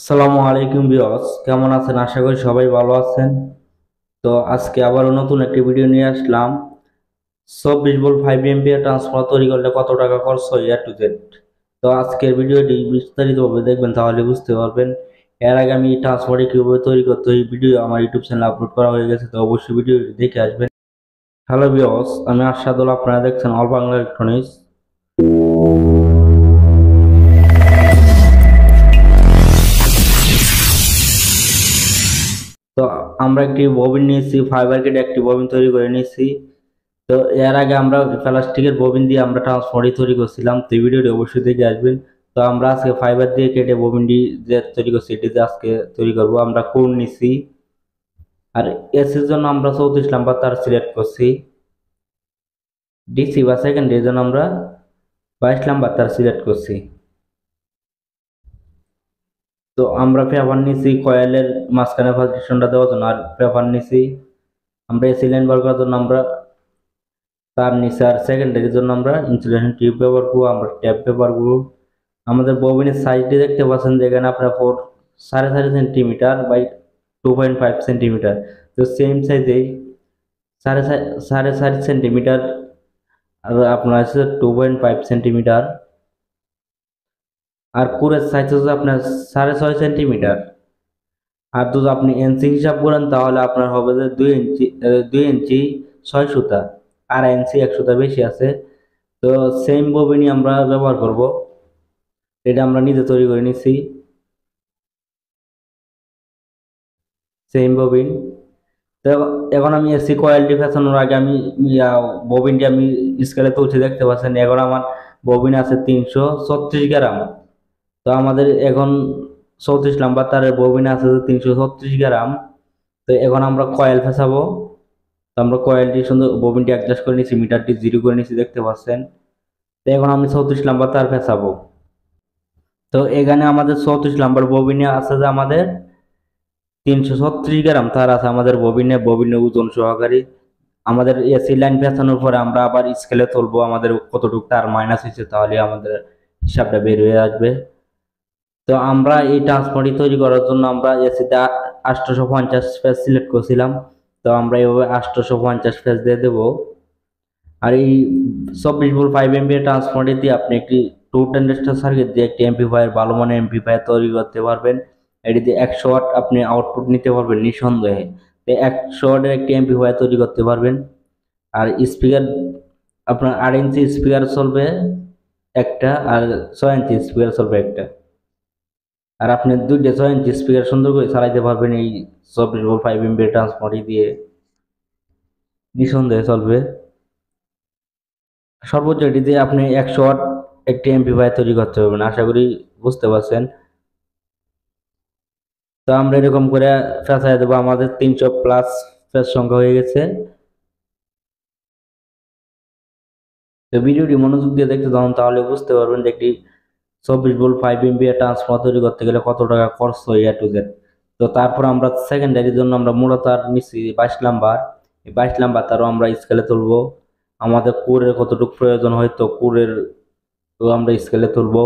আসসালামু আলাইকুম ভিউয়ার্স, কেমন আছেন? আশা করি সবাই ভালো আছেন। তো আজকে আবারও নতুন একটি ভিডিও নিয়ে আসলাম। 24V-5A ট্রান্সফর্মার তৈরি করলে কত টাকা খরচ হয় A to Z। তো আজকের ভিডিওটি বিস্তারিতভাবে দেখবেন, তাহলে বুঝতে পারবেন। এর আগে আমি ট্রান্সফর্মারটি কিভাবে তৈরি করতে হয়, এই ভিডিও আমার ইউটিউব চ্যানেলে আপলোড করা হয়ে গেছে, তো অবশ্যই ভিডিওটি দেখে আসবেন। হ্যালো ভিউয়ার্স, আমি আশাদুল, আপনারা দেখছেন অল বাংলা ইলেকট্রনিক্স। তো আমরা একটি ববিন নিয়েছি, ফাইবার কেটে একটি ববিন তৈরি করে নিয়েছি। তো এর আগে আমরা প্লাস্টিকের ববিন দিয়ে আমরা ট্রান্সফর্মার তৈরি করছিলাম, তো এই ভিডিওটি অবশ্যই দেখে আসবেন। তো আমরা আজকে ফাইবার দিয়ে কেটে ববিনটি যে তৈরি করছি, এটিতে আজকে তৈরি করব। আমরা কোণ নিছি, আর এসির জন্য আমরা 34 নাম্বার তার সিলেক্ট করছি। ডিসি বা সেকেন্ডারির জন্য আমরা 22 নাম্বার তার সিলেক্ট করছি। তো আমরা পেপার নিছি কয়েলের মাঝখানে ফাউন্ডেশনটা দেওয়ার জন্য, আর পেপার নিছি আমরা এসি লাইন বার করার জন্য। আমরা তার নিচে আর সেকেন্ডারির জন্য আমরা ইনসুলেশন টিউব ব্যবহার করবো, আমরা ট্যাপ ব্যবহার করবো। আমাদের ববিনের সাইজটি দেখতে পাচ্ছেন, যেখানে আপনার 4.5 সেন্টিমিটার বাই 2.5 সেন্টিমিটার। তো সেম সাইজেই 4.5 সেন্টিমিটার আর আপনার আছে 2.5 সেন্টিমিটার। আর কুরের সাইজ হচ্ছে আপনার 6.5 সেন্টিমিটার। আর যদি আপনি ইঞ্চি হিসাব করেন, তাহলে আপনার হবে যে 2 ইঞ্চি, 2 ইঞ্চি 6 সুতা, 2.5 ইঞ্চি 1 সুতা বেশি আছে। তো সেম ববিনই আমরা ব্যবহার করব, এটা আমরা নিজে তৈরি করে নিছি সেম ববিন। তো এখন আমি এসি কয়েলটি ফেসানোর আগে আমি ববিনটি আমি স্কেলে তুলছি, দেখতে পাচ্ছেন। এখন আমার ববিন আছে 336 গ্রাম। তো আমাদের এখন 34 নাম্বার তারের ববিন আছে 336 গ্রাম। তো এখন আমরা কয়েল ফেসাবো। তো আমরা কয়েলটি সুন্দর ববিনটি অ্যাডজাস্ট করে নিছি, মিটারটি জিরো করে নিছি, দেখতে পাচ্ছেন। তো এখন আমি 34 নাম্বার তার ফেসাবো। তো এখানে আমাদের 34 নাম্বার ববিনে আছে যে আমাদের 336 গ্রাম তার আছে আমাদের ববিনে ওজন সহকারী। আমাদের এসি লাইন পেঁচানোর পরে আমরা আবার স্কেলে তুলবো আমাদের কতটুকু তার মাইনাস হয়েছে, তাহলে আমাদের হিসাবটা বের হয়ে আসবে। তো আমরা এই ট্রান্সফর্মারটি তৈরি করার জন্য আমরা এসিতে 850 পেজ সিলেক্ট করছিলাম। তো আমরা এইভাবে 850 পেজ দিয়ে দেবো। আর এই 24V-5A ট্রান্সফর্মারটি দিয়ে আপনি একটি 210 সার্কিট দিয়ে একটি এমপ্লিফায়ার, ভালো মানের এমপ্লিফায়ার তৈরি করতে পারবেন। এটি দিয়ে 100 ওয়াট আপনি আউটপুট নিতে পারবেন নিঃসন্দেহে। 100 ওয়াটের একটি এমপ্লিফায়ার তৈরি করতে পারবেন। আর স্পিকার আপনার 8 ইঞ্চি স্পিকার চলবে একটা, আর 6 ইঞ্চি স্পিকার চলবে একটা। আর আপনি 6 ইঞ্চি স্পিকার সুন্দর করে চালাইতে পারবেন এই 24V-5A ট্রান্সফর্মারটি দিয়ে, নিঃসন্দেহে চলবে। সর্বোচ্চ এটি দিয়ে আপনি 100 ওয়াট একটি এমপ্লিফায়ার তৈরি করতে পারবেন, আশা করি বুঝতে পারছেন। তো আমরা এরকম করে ফেঁসাই দেবো। আমাদের 300+ ফেজ সংখ্যা হয়ে গেছে। তো ভিডিওটি মনোযোগ দিয়ে দেখতে থাকুন, তাহলে বুঝতে পারবেন যে একটি 24V-5A ট্রান্সফর্মার তৈরি করতে গেলে কত টাকা খরচ হয় A to Z। তো তারপর আমরা সেকেন্ডারির জন্য আমরা মূল তার নিচ্ছি 22 নাম্বার। এই 22 নাম্বার তারও আমরা স্কেলে তুলবো। আমাদের কোরের কতটুকু প্রয়োজন হয়, তো কোরের আমরা স্কেলে তুলবো।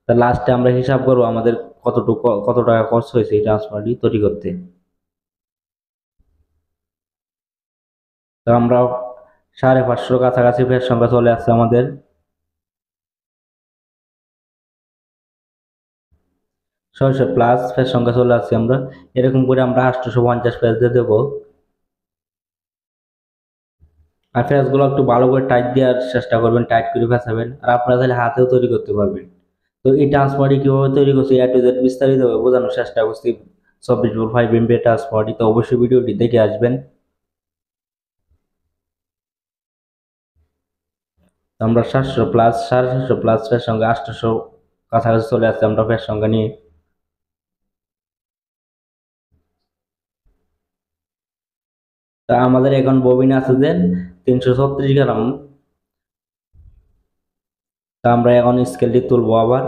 তা লাস্টে আমরা হিসাব করবো আমাদের কত টাকা খরচ হয়েছে এই ট্রান্সফর্মারটি তৈরি করতে। তো আমরা 550 কাছাকাছি ফেজ সংখ্যা চলে আসছে আমাদের। 600+ ফেজ সংখ্যা চলে আসছে আমরা। এরকম করে আমরা 850 পেজ দিয়ে দেবো। আর ফেজগুলো একটু ভালো করে টাইট দেওয়ার চেষ্টা করবেন, টাইট করে ফেসাবেন। আর আপনারা তাহলে হাতেও তৈরি করতে পারবেন। তো এই ট্রান্সফর্মারটি কিভাবে তৈরি করছি A to Z বিস্তারিতভাবে বোঝানোর চেষ্টা করছি 24V-5A ট্রান্সফর্মারটি। তো অবশ্যই ভিডিওটি দেখে আসবেন। আমরা 700+, 750+ ফেজ সংখ্যা 800 কাছাকাছি চলে আসছে আমরা ফেজ সংখ্যা নিয়ে। তা আমাদের এখন ববিন আছে যে 336 গ্রাম। তা আমরা এখন স্কেলটি তুলবো আবার।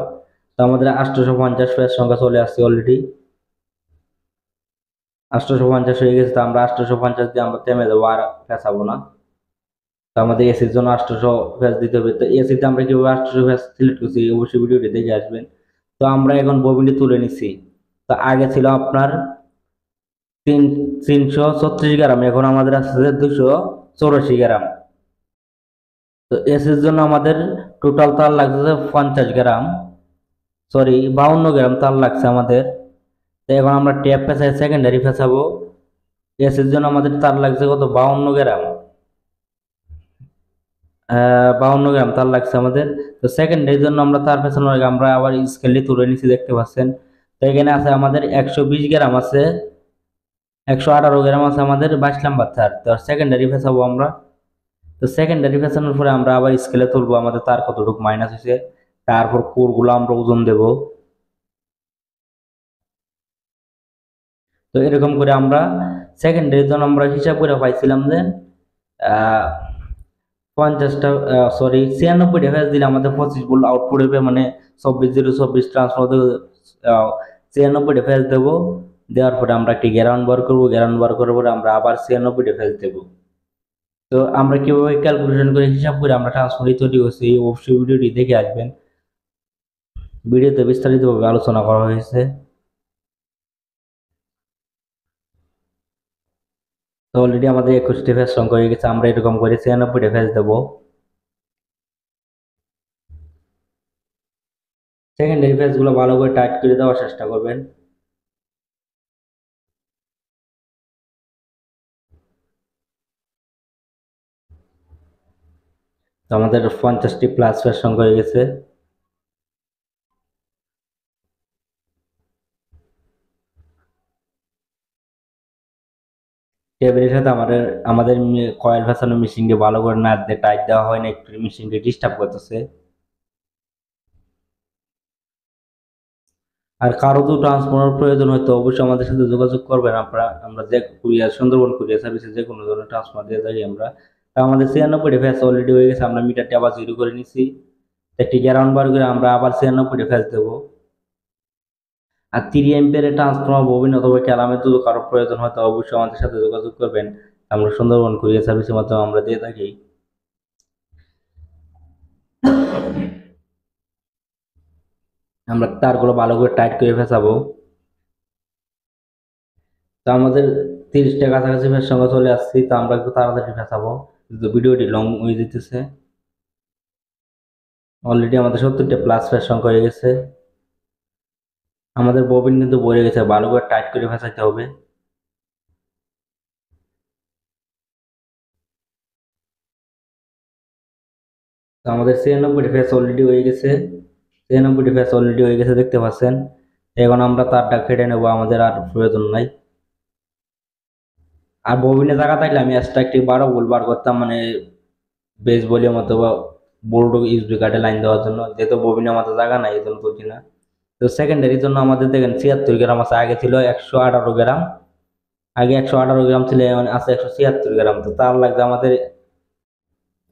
তো আমাদের 850 পেজ সংখ্যা চলে আসছে অলরেডি। 850 হয়ে গেছে। তো আমরা 850 দিয়ে আমরা থেমে দেবো, আর পেঁচাবো না। তো আমাদের এসির জন্য 800 পেজ দিতে হবে। তো এসিতে আমরা কিভাবে 800 পেজ সিলেক্ট করছি, অবশ্যই ভিডিওটি দেখে আসবেন। তো আমরা এখন ববিনটি তুলে নিচ্ছি। তো আগে ছিল আপনার 336 গ্রাম, এখন আমাদের আসছে 284 গ্রাম। তো এসির জন্য আমাদের টোটাল তার লাগছে 50 গ্রাম, সরি 52 গ্রাম তার লাগছে আমাদের। তো এখন আমরা ট্যাপ পেঁচাই সেকেন্ডারি পেঁচাবো, এসির জন্য আমাদের তার লাগছে কত, 52 গ্রাম। 52 গ্রাম তার লাগছে আমাদের। তো সেকেন্ডারির জন্য আমরা তার পেছানোর আগে আমরা আবার স্কেলটি তুলে নিচ্ছি, দেখতে পাচ্ছেন। তো এখানে আছে আমাদের 120 গ্রাম আছে, 118 গ্রাম আছে আমাদের 22 নাম্বার তার। তো সেকেন্ডারি পেঁচাবো আমরা। তো সেকেন্ডারি পেঁচানোর পরে আমরা আবার স্কেলে তুলবো আমাদের তার কতটুকু মাইনাস হয়েছে, তারপর কোরগুলো আমরা ওজন দেব। তো এরকম করে আমরা সেকেন্ডারির জন্য আমরা হিসাব করে পাইছিলাম যে 50টা, সরি 96টা ফেজ দিলে আমাদের 25 ভোল্ট আউটপুট হবে, মানে 24/024 ট্রান্সফর্মার 96টা ফেজ দেবো। দেওয়ার পরে আমরা একটি গ্রাউন্ড বার করবো, গ্রাউন্ড বার করার পরে আমরা আবার 96টা ফেজ দেবো। তো আমরা কিভাবে ক্যালকুলেশন করে হিসাব করে আমরা ট্রান্সফর্মার তৈরি করছি, এই অবশ্যই ভিডিওটি দেখে আসবেন। ভিডিওতে বিস্তারিতভাবে আলোচনা করা হয়েছে। তো অলরেডি আমাদের 21টা ফেজ সংখ্যা হয়ে গেছে, আমরা এরকম করে 96টা ফেজ দেবো। সেকেন্ডারি ফেজ গুলো ভালো করে টাইট করে দেওয়ার চেষ্টা করবেন। তো আমাদের 50টি প্লাস ফেজ সংখ্যা হয়ে গেছে। টেবিলের সাথে আমাদের আমাদের কয়েল ফ্যাসানো মেশিনকে ভালো করে না দিয়ে টাইট দেওয়া হয় না, একটু মেশিনকে ডিস্টার্ব করতেছে। আর কারো তো ট্রান্সফর্মার প্রয়োজন হয়তো অবশ্যই আমাদের সাথে যোগাযোগ করবেন আপনারা। আমরা যে কুরিয়ার, সুন্দরবন কুরিয়ার সার্ভিসে যে কোনো ধরনের ট্রান্সফর্মার দিয়ে থাকি আমরা। তা আমাদের 96টা ফেজ অলরেডি হয়ে গেছে, আমরা মিটারটি আবার জিরো করে নিছি। একটি গ্রাউন্ড বার করে আমরা আবার 96টা ফেজ দেবো। আর 3 এম্পিয়ারের ট্রান্সফর্মার, ববিন অথবা ক্যালামের যদি কারো প্রয়োজন হয় তো অবশ্যই আমাদের সাথে যোগাযোগ করবেন। আমরা সুন্দরবন কুরিয়ার সার্ভিসের মাধ্যমে আমরা দিয়ে থাকি। আমরা তারগুলো ভালো করে টাইট করে ফেসাবো। তো আমাদের 30টা কাছাকাছি ফের সঙ্গে চলে আসছি, তো আমরা একটু তাড়াতাড়ি ফেসাবো, কিন্তু ভিডিওটি লং হয়ে যেতেছে। অলরেডি আমাদের 70টা প্লাস ফের সংখ্যা হয়ে গেছে। আমাদের ববিন কিন্তু ভরে গেছে, ভালো করে টাইট করে ফেসাইতে হবে। তো আমাদের 96টা ফেস অলরেডি হয়ে গেছে, 96টা ফেস অলরেডি হয়ে গেছে, দেখতে পাচ্ছেন। এখন আমরা তারটা কেটে নেবো, আমাদের আর প্রয়োজন নাই। আর ববিনে জায়গা থাকলে আমি এক্সট্রা একটি 12 ভোল্ট বার করতাম, মানে বেস ভলিউম অথবা বোল্ট ইউএসবি কার্ডে লাইন দেওয়ার জন্য, যেহেতু ববিনে আমাদের জায়গা নাই এই জন্য করছি না। তো সেকেন্ডারির জন্য আমাদের দেখেন 76 গ্রাম আছে, আগে ছিল 118 গ্রাম, আগে 118 গ্রাম ছিল, এখন আছে 176 গ্রাম। তো তার লাগছে আমাদের,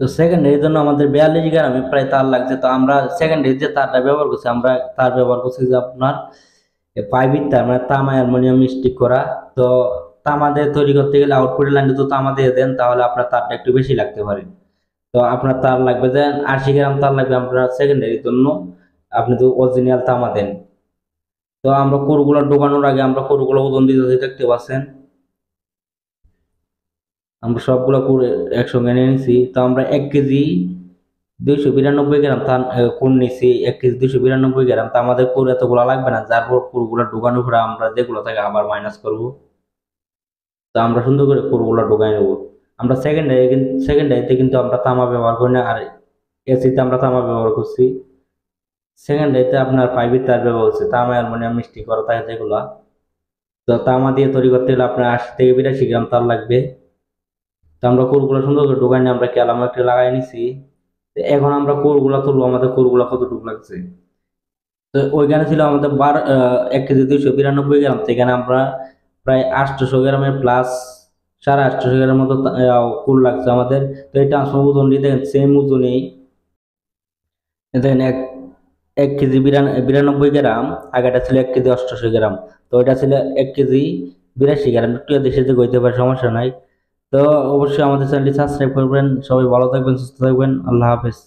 তো সেকেন্ডারির জন্য আমাদের 42 গ্রামে প্রায় তার লাগছে। তো আমরা সেকেন্ডারি যে তারটা ব্যবহার করছি, আমরা তার ব্যবহার করছি যে আপনার 5 তার, মানে তামা অ্যালুমিনিয়াম স্টিক করা। তো তামা দিয়ে তৈরি করতে গেলে আউটপুটের লাইনে তো তামা দিয়ে দেন, তাহলে আপনার তারটা একটু বেশি লাগতে পারে। তো আপনার তার লাগবে যে 80 গ্রাম তার লাগবে আপনার সেকেন্ডারির জন্য, আপনি তো অরিজিনাল তামা দেন। তো আমরা কোরগুলো ঢোকানোর আগে আমরা কোরগুলো ওজন দিতে, দেখতে পাচ্ছেন। আমরা সবগুলো করে একসঙ্গে নিয়ে নিছি। তো আমরা 1 কেজি 292 গ্রাম কোন নিছি, 1 কেজি 292 গ্রাম। তো আমাদের কোর এতগুলো লাগবে না, যার পর কোরগুলো ঢোকানোর পরে আমরা যেগুলো থাকে আবার মাইনাস করব। তো আমরা সুন্দর করে কোরগুলো ঢোকাই নেব। আমরা সেকেন্ডারিতে কিন্তু আমরা তামা ব্যবহার করি না, আর এসিতে আমরা তামা ব্যবহার করছি। সেকেন্ডারিতে আপনার 5 তার ব্যবহার হচ্ছে, তামা অ্যালুমিনিয়াম মিষ্টি করা থাকে যেগুলো। তো তামা দিয়ে তৈরি করতে গেলে আপনার 80 থেকে 82 গ্রাম তার লাগবে। তো আমরা কোরগুলো সুন্দর করে ঢোকাই নিয়ে আমরা ক্যালাম একটা লাগাই নিছি। এখন আমরা কোরগুলা তুলবো, আমাদের কোরগুলা কতটুকু লাগছে। তো ওইখানে ছিল আমাদের 1 কেজি 292 গ্রাম, সেখানে আমরা প্রায় 800 গ্রামের প্লাস 850 গ্রামের মতো কোর লাগছে আমাদের। তো এই ট্রান্সফার ওজনটি দেখেন সেম ওজনেই, দেখেন 1 কেজি 92 গ্রাম, আগেটা ছিল 1 কেজি 88 গ্রাম। তো ওইটা ছিল 1 কেজি 82 গ্রাম, একটু দেশে যে গইতে পারে সমস্যা নাই। তো অবশ্যই আমাদের চ্যানেলটি সাবস্ক্রাইব করবেন। সবাই ভালো থাকবেন, সুস্থ থাকবেন, আল্লাহ হাফেজ।